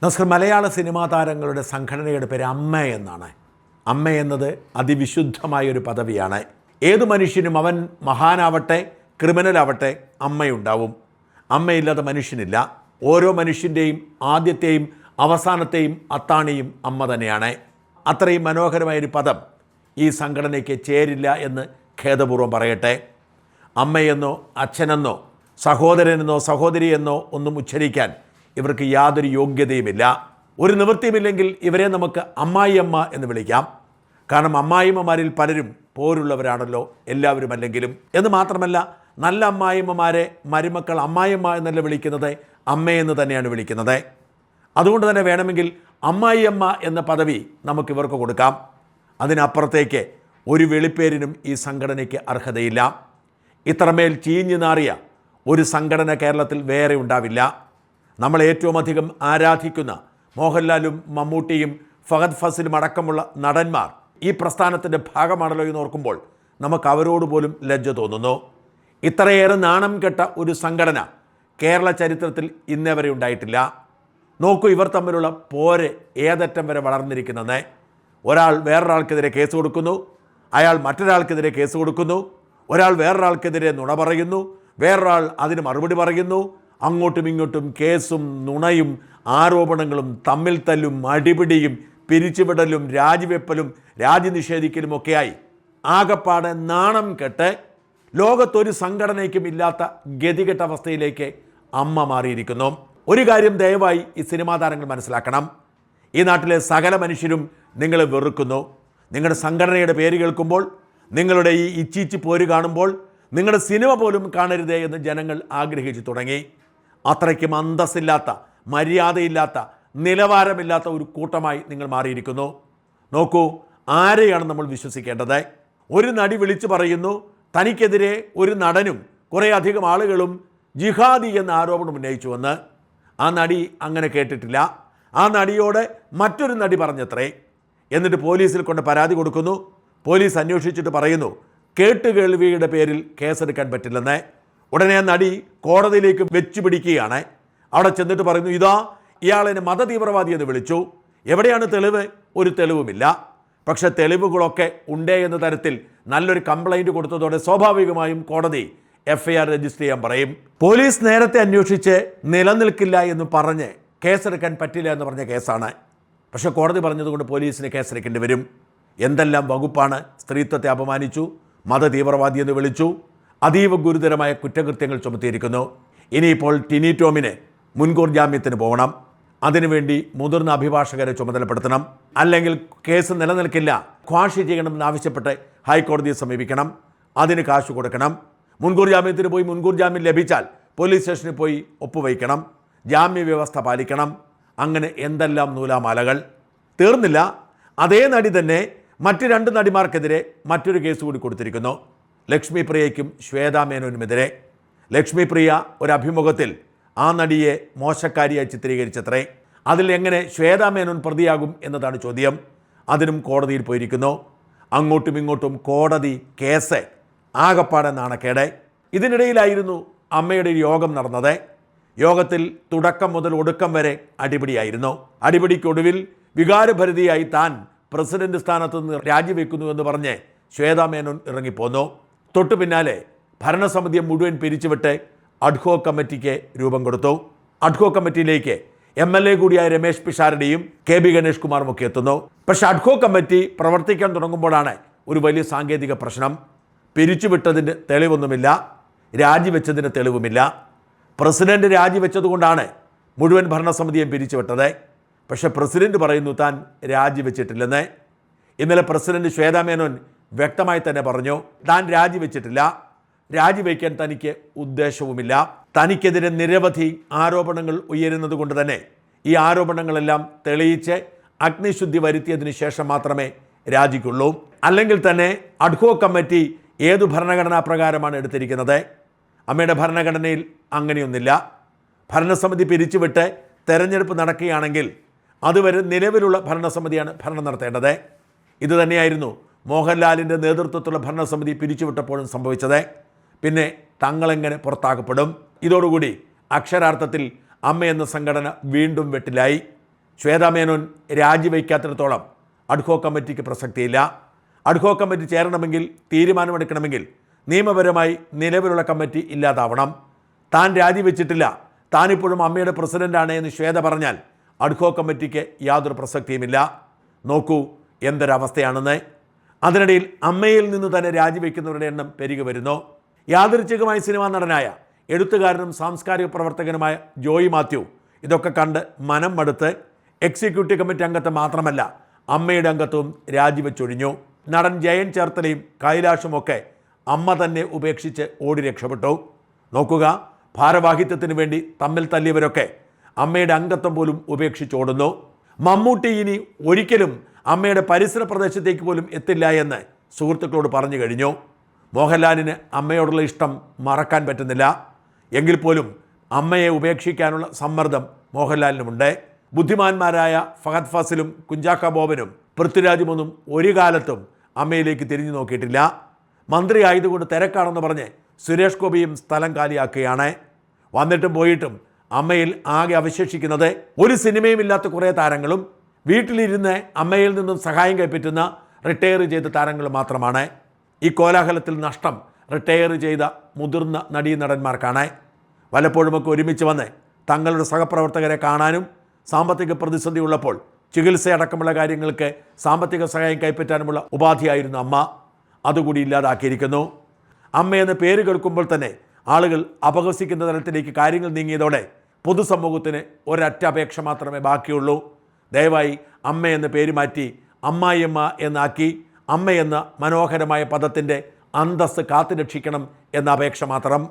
നമസ്കാരം. മലയാള സിനിമാ താരങ്ങളുടെ സംഘടനയുടെ പേര് അമ്മ എന്നാണ്. അമ്മ എന്നത് അതിവിശുദ്ധമായൊരു പദവിയാണ്. ഏതു മനുഷ്യനും, അവൻ മഹാനാവട്ടെ ക്രിമിനലാവട്ടെ, അമ്മയുണ്ടാവും. അമ്മയില്ലാത്ത മനുഷ്യനില്ല. ഓരോ മനുഷ്യൻ്റെയും ആദ്യത്തെയും അവസാനത്തെയും അത്താണിയും അമ്മ തന്നെയാണ്. അത്രയും മനോഹരമായൊരു പദം ഈ സംഘടനയ്ക്ക് ചേരില്ല എന്ന് ഖേദപൂർവ്വം പറയട്ടെ. അമ്മയെന്നോ അച്ഛനെന്നോ സഹോദരനെന്നോ സഹോദരിയെന്നോ ഒന്നും ഉച്ചരിക്കാൻ ഇവർക്ക് യാതൊരു യോഗ്യതയുമില്ല. ഒരു നിവൃത്തിയുമില്ലെങ്കിൽ ഇവരെ നമുക്ക് അമ്മായിയമ്മ എന്ന് വിളിക്കാം. കാരണം അമ്മായിമ്മമാരിൽ പലരും പോരുള്ളവരാണല്ലോ എല്ലാവരും അല്ലെങ്കിലും. എന്ന് മാത്രമല്ല, നല്ല അമ്മായിമ്മമാരെ മരുമക്കൾ അമ്മായിയമ്മ എന്നല്ല വിളിക്കുന്നത്, അമ്മയെന്ന് തന്നെയാണ് വിളിക്കുന്നത്. അതുകൊണ്ട് തന്നെ വേണമെങ്കിൽ അമ്മായിയമ്മ എന്ന പദവി നമുക്കിവർക്ക് കൊടുക്കാം. അതിനപ്പുറത്തേക്ക് ഒരു വെളിപ്പേരിനും ഈ സംഘടനയ്ക്ക് അർഹതയില്ല. ഇത്രമേൽ ചീഞ്ഞു നാറിയ ഒരു സംഘടന കേരളത്തിൽ വേറെ ഉണ്ടാവില്ല. നമ്മൾ ഏറ്റവും അധികം ആരാധിക്കുന്ന മോഹൻലാലും മമ്മൂട്ടിയും ഫഹദ് ഫാസിലും അടക്കമുള്ള നടന്മാർ ഈ പ്രസ്ഥാനത്തിൻ്റെ ഭാഗമാണല്ലോ എന്ന് ഓർക്കുമ്പോൾ നമുക്ക് അവരോട് പോലും ലജ്ജ തോന്നുന്നു. ഇത്രയേറെ നാണം കെട്ട ഒരു സംഘടന കേരള ചരിത്രത്തിൽ ഇന്നേ വരെ ഉണ്ടായിട്ടില്ല. നോക്കൂ, ഇവർ തമ്മിലുള്ള പോര് ഏതറ്റം വരെ വളർന്നിരിക്കുന്നത്. ഒരാൾ വേറൊരാൾക്കെതിരെ കേസ് കൊടുക്കുന്നു, അയാൾ മറ്റൊരാൾക്കെതിരെ കേസ് കൊടുക്കുന്നു, ഒരാൾ വേറൊരാൾക്കെതിരെ നുണ പറയുന്നു, വേറൊരാൾ അതിന് മറുപടി പറയുന്നു. അങ്ങോട്ടും ഇങ്ങോട്ടും കേസും നുണയും ആരോപണങ്ങളും തമ്മിൽ തല്ലും അടിപിടിയും പിരിച്ചുവിടലും രാജിവെപ്പലും രാജിനിഷേധിക്കലുമൊക്കെയായി ആകപ്പാടെ നാണം കെട്ട് ലോകത്തൊരു സംഘടനയ്ക്കും ഇല്ലാത്ത ഗതികെട്ട അവസ്ഥയിലേക്ക് അമ്മ മാറിയിരിക്കുന്നു. ഒരു കാര്യം ദയവായി ഈ സിനിമാ താരങ്ങൾ മനസ്സിലാക്കണം. ഈ നാട്ടിലെ സകല മനുഷ്യരും നിങ്ങളെ വെറുക്കുന്നു. നിങ്ങളുടെ സംഘടനയുടെ പേര് കേൾക്കുമ്പോൾ, നിങ്ങളുടെ ഈ ഇച്ചിച്ചി പോര് കാണുമ്പോൾ നിങ്ങളുടെ സിനിമ പോലും കാണരുതേ എന്ന് ജനങ്ങൾ ആഗ്രഹിച്ചു തുടങ്ങി. അത്രയ്ക്കും അന്തസ്സില്ലാത്ത, മര്യാദയില്ലാത്ത, നിലവാരമില്ലാത്ത ഒരു കൂട്ടമായി നിങ്ങൾ മാറിയിരിക്കുന്നു. നോക്കൂ, ആരെയാണ് നമ്മൾ വിശ്വസിക്കേണ്ടത്? ഒരു നടി വിളിച്ചു പറയുന്നു തനിക്കെതിരെ ഒരു നടനും കുറേ അധികം ആളുകളും ജിഹാദി എന്ന ആരോപണം ഉന്നയിച്ചുവെന്ന്. ആ നടി അങ്ങനെ കേട്ടിട്ടില്ല. ആ നടിയോട് മറ്റൊരു നടി പറഞ്ഞത്രേ. എന്നിട്ട് പോലീസിൽ കൊണ്ട് പരാതി കൊടുക്കുന്നു. പോലീസ് അന്വേഷിച്ചിട്ട് പറയുന്നു കേട്ടുകേൾവിയുടെ പേരിൽ കേസെടുക്കാൻ പറ്റില്ലെന്ന്. ഉടനെ ആ നടി കോടതിയിലേക്ക് വെച്ചു പിടിക്കുകയാണ്. അവിടെ ചെന്നിട്ട് പറയുന്നു, ഇതാ ഇയാളെന്നെ മതതീവ്രവാദി എന്ന് വിളിച്ചു. എവിടെയാണ് തെളിവ്? ഒരു തെളിവുമില്ല. പക്ഷേ തെളിവുകളൊക്കെ ഉണ്ടേ എന്ന തരത്തിൽ നല്ലൊരു കംപ്ലൈൻറ്റ് കൊടുത്തതോടെ സ്വാഭാവികമായും കോടതി FIR രജിസ്റ്റർ ചെയ്യാൻ പറയും. പോലീസ് നേരത്തെ അന്വേഷിച്ച് നിലനിൽക്കില്ല എന്ന് പറഞ്ഞ് കേസെടുക്കാൻ പറ്റില്ല എന്ന് പറഞ്ഞ കേസാണ്. പക്ഷേ കോടതി പറഞ്ഞതുകൊണ്ട് പോലീസിന് കേസെടുക്കേണ്ടി വരും. എന്തെല്ലാം വകുപ്പാണ്! സ്ത്രീത്വത്തെ അപമാനിച്ചു, മതതീവ്രവാദി എന്ന് വിളിച്ചു, അതീവ ഗുരുതരമായ കുറ്റകൃത്യങ്ങൾ ചുമത്തിയിരിക്കുന്നു. ഇനിയിപ്പോൾ ടിനി ടോമിന് മുൻകൂർ ജാമ്യത്തിന് പോകണം. അതിനുവേണ്ടി മുതിർന്ന അഭിഭാഷകരെ ചുമതലപ്പെടുത്തണം. അല്ലെങ്കിൽ കേസ് നിലനിൽക്കില്ല, ക്വാഷ് ചെയ്യണമെന്നാവശ്യപ്പെട്ട് ഹൈക്കോടതിയെ സമീപിക്കണം. അതിന് കാശ് കൊടുക്കണം. മുൻകൂർ ജാമ്യത്തിന് പോയി മുൻകൂർ ജാമ്യം ലഭിച്ചാൽ പോലീസ് സ്റ്റേഷനിൽ പോയി ഒപ്പുവയ്ക്കണം. ജാമ്യ വ്യവസ്ഥ പാലിക്കണം. അങ്ങനെ എന്തെല്ലാം നൂലാമാലകൾ. തീർന്നില്ല. അതേ നടി തന്നെ മറ്റ് 2 നടിമാർക്കെതിരെ മറ്റൊരു കേസ് കൂടി കൊടുത്തിരിക്കുന്നു. ലക്ഷ്മി പ്രിയയ്ക്കും ശ്വേതാ മേനോനുമെതിരെ. ലക്ഷ്മി പ്രിയ ഒരു അഭിമുഖത്തിൽ ആ നടിയെ മോശക്കാരിയായി ചിത്രീകരിച്ചത്രേ. അതിൽ എങ്ങനെ ശ്വേതാ മേനോൻ പ്രതിയാകും എന്നതാണ് ചോദ്യം. അതിനും കോടതിയിൽ പോയിരിക്കുന്നു. അങ്ങോട്ടും ഇങ്ങോട്ടും കോടതി കേസ്, ആകപ്പാടെ നാണക്കേട്. ഇതിനിടയിലായിരുന്നു അമ്മയുടെ ഒരു യോഗം നടന്നത്. യോഗത്തിൽ തുടക്കം മുതൽ ഒടുക്കം വരെ അടിപിടിയായിരുന്നു. അടിപിടിക്കൊടുവിൽ വികാരഭരിതയായി താൻ പ്രസിഡന്റ് സ്ഥാനത്ത് നിന്ന് രാജിവെക്കുന്നു എന്ന് പറഞ്ഞ് ശ്വേതാ മേനോൻ ഇറങ്ങിപ്പോന്നു. തൊട്ടു പിന്നാലെ ഭരണസമിതിയെ മുഴുവൻ പിരിച്ചുവിട്ട് അഡ്ഹോക് കമ്മിറ്റിക്ക് രൂപം കൊടുത്തു. അഡ്ഹോക് കമ്മിറ്റിയിലേക്ക് MLA കൂടിയായ രമേശ് പിഷാരടിയും KB ഗണേഷ് കുമാറും ഒക്കെ എത്തുന്നു. പക്ഷേ അഡ്ഹോക് കമ്മിറ്റി പ്രവർത്തിക്കാൻ തുടങ്ങുമ്പോഴാണ് ഒരു വലിയ സാങ്കേതിക പ്രശ്നം. പിരിച്ചുവിട്ടതിൻ്റെ തെളിവൊന്നുമില്ല, രാജിവെച്ചതിൻ്റെ തെളിവുമില്ല. പ്രസിഡന്റ് രാജിവെച്ചതുകൊണ്ടാണ് മുഴുവൻ ഭരണസമിതിയും പിരിച്ചുവിട്ടത്. പക്ഷേ പ്രസിഡന്റ് പറയുന്നു താൻ രാജിവെച്ചിട്ടില്ലെന്ന്. ഇന്നലെ പ്രസിഡന്റ് ശ്വേതാ മേനോൻ വ്യക്തമായി തന്നെ പറഞ്ഞു താൻ രാജിവെച്ചിട്ടില്ല, രാജിവെക്കാൻ തനിക്ക് ഉദ്ദേശവുമില്ല. തനിക്കെതിരെ നിരവധി ആരോപണങ്ങൾ ഉയരുന്നത് കൊണ്ട് തന്നെ ഈ ആരോപണങ്ങളെല്ലാം തെളിയിച്ച് അഗ്നിശുദ്ധി വരുത്തിയതിനു ശേഷം മാത്രമേ രാജിക്കുള്ളൂ. അല്ലെങ്കിൽ തന്നെ അഡ്ഹോക് കമ്മിറ്റി ഏതു ഭരണഘടനാ പ്രകാരമാണ് എടുത്തിരിക്കുന്നത്? അമ്മയുടെ ഭരണഘടനയിൽ അങ്ങനെയൊന്നില്ല. ഭരണസമിതി പിരിച്ചുവിട്ട് തെരഞ്ഞെടുപ്പ് നടക്കുകയാണെങ്കിൽ അതുവരെ നിലവിലുള്ള ഭരണസമിതിയാണ് ഭരണം നടത്തേണ്ടത്. ഇതുതന്നെയായിരുന്നു മോഹൻലാലിൻ്റെ നേതൃത്വത്തിലുള്ള ഭരണസമിതി പിരിച്ചുവിട്ടപ്പോഴും സംഭവിച്ചത്. പിന്നെ തങ്ങളെങ്ങനെ പുറത്താക്കപ്പെടും? ഇതോടുകൂടി അക്ഷരാർത്ഥത്തിൽ അമ്മ എന്ന സംഘടന വീണ്ടും വെട്ടിലായി. ശ്വേതാ മേനോൻ രാജിവെക്കാത്തിടത്തോളം അഡ്ഹോക് കമ്മിറ്റിക്ക് പ്രസക്തിയില്ല. അഡ്ഹോക് കമ്മിറ്റി ചേരണമെങ്കിൽ, തീരുമാനമെടുക്കണമെങ്കിൽ നിയമപരമായി നിലവിലുള്ള കമ്മിറ്റി ഇല്ലാതാവണം. താൻ രാജിവെച്ചിട്ടില്ല, താനിപ്പോഴും അമ്മയുടെ പ്രസിഡൻ്റാണ് എന്ന് ശ്വേത പറഞ്ഞാൽ അഡ്ഹോക് കമ്മിറ്റിക്ക് യാതൊരു പ്രസക്തിയുമില്ല. നോക്കൂ എന്തൊരവസ്ഥയാണെന്ന്. അതിനിടയിൽ അമ്മയിൽ നിന്ന് തന്നെ രാജിവെക്കുന്നവരുടെ എണ്ണം പെരുകി വരുന്നു. യാദൃച്ഛികമായി സിനിമാ നടനായ എഴുത്തുകാരനും സാംസ്കാരിക പ്രവർത്തകനുമായ ജോയി മാത്യു ഇതൊക്കെ കണ്ട് മനം മടുത്ത് എക്സിക്യൂട്ടീവ് കമ്മിറ്റി അംഗത്വം മാത്രമല്ല അമ്മയുടെ അംഗത്വവും രാജിവെച്ചൊഴിഞ്ഞു. നടൻ ജയൻ ചേർത്തലയും കൈലാഷുമൊക്കെ അമ്മ തന്നെ ഉപേക്ഷിച്ച് ഓടി രക്ഷപ്പെട്ടു. നോക്കുക, ഭാരവാഹിത്വത്തിന് വേണ്ടി തമ്മിൽ തല്ലിയവരൊക്കെ അമ്മയുടെ അംഗത്വം പോലും ഉപേക്ഷിച്ചോടുന്നു. മമ്മൂട്ടി ഇനി ഒരിക്കലും അമ്മയുടെ പരിസര പ്രദേശത്തേക്ക് പോലും എത്തില്ല എന്ന് സുഹൃത്തുക്കളോട് പറഞ്ഞു കഴിഞ്ഞു. മോഹൻലാലിന് അമ്മയോടുള്ള ഇഷ്ടം മറക്കാൻ പറ്റുന്നില്ല. എങ്കിൽ പോലും അമ്മയെ ഉപേക്ഷിക്കാനുള്ള സമ്മർദ്ദം മോഹൻലാലിനുമുണ്ട്. ബുദ്ധിമാന്മാരായ ഫഹദ് ഫാസിലും കുഞ്ചാക്ക ബോബനും പൃഥ്വിരാജുമൊന്നും ഒരു കാലത്തും അമ്മയിലേക്ക് തിരിഞ്ഞു നോക്കിയിട്ടില്ല. മന്ത്രി ആയതുകൊണ്ട് തിരക്കാണെന്ന് പറഞ്ഞ് സുരേഷ് ഗോപിയും സ്ഥലം കാലിയാക്കുകയാണ്. വന്നിട്ടും പോയിട്ടും അമ്മയിൽ ആകെ അവശേഷിക്കുന്നത് ഒരു സിനിമയും ഇല്ലാത്ത കുറേ താരങ്ങളും വീട്ടിലിരുന്ന് അമ്മയിൽ നിന്നും സഹായം കൈപ്പറ്റുന്ന റിട്ടയർ ചെയ്ത താരങ്ങൾ മാത്രമാണ്. ഈ കോലാഹലത്തിൽ നഷ്ടം റിട്ടയർ ചെയ്ത മുതിർന്ന നടീനടന്മാർക്കാണ്. വല്ലപ്പോഴുമൊക്കെ ഒരുമിച്ച് വന്ന് തങ്ങളുടെ സഹപ്രവർത്തകരെ കാണാനും സാമ്പത്തിക പ്രതിസന്ധി ഉള്ളപ്പോൾ ചികിത്സയടക്കമുള്ള കാര്യങ്ങൾക്ക് സാമ്പത്തിക സഹായം കൈപ്പറ്റാനുമുള്ള ഉപാധിയായിരുന്നു അമ്മ. അതുകൂടി ഇല്ലാതാക്കിയിരിക്കുന്നു. അമ്മയെന്ന് പേര് കേൾക്കുമ്പോൾ തന്നെ ആളുകൾ അപഹസിക്കുന്ന തലത്തിലേക്ക് കാര്യങ്ങൾ നീങ്ങിയതോടെ പൊതുസമൂഹത്തിന് ഒരൊറ്റ അപേക്ഷ മാത്രമേ ബാക്കിയുള്ളൂ. ദയവായി അമ്മയെന്ന് പേര് മാറ്റി അമ്മായിയമ്മ എന്നാക്കി അമ്മയെന്ന മനോഹരമായ പദത്തിൻ്റെ അന്തസ്സ് കാത്തുരക്ഷിക്കണം എന്ന അപേക്ഷ മാത്രം.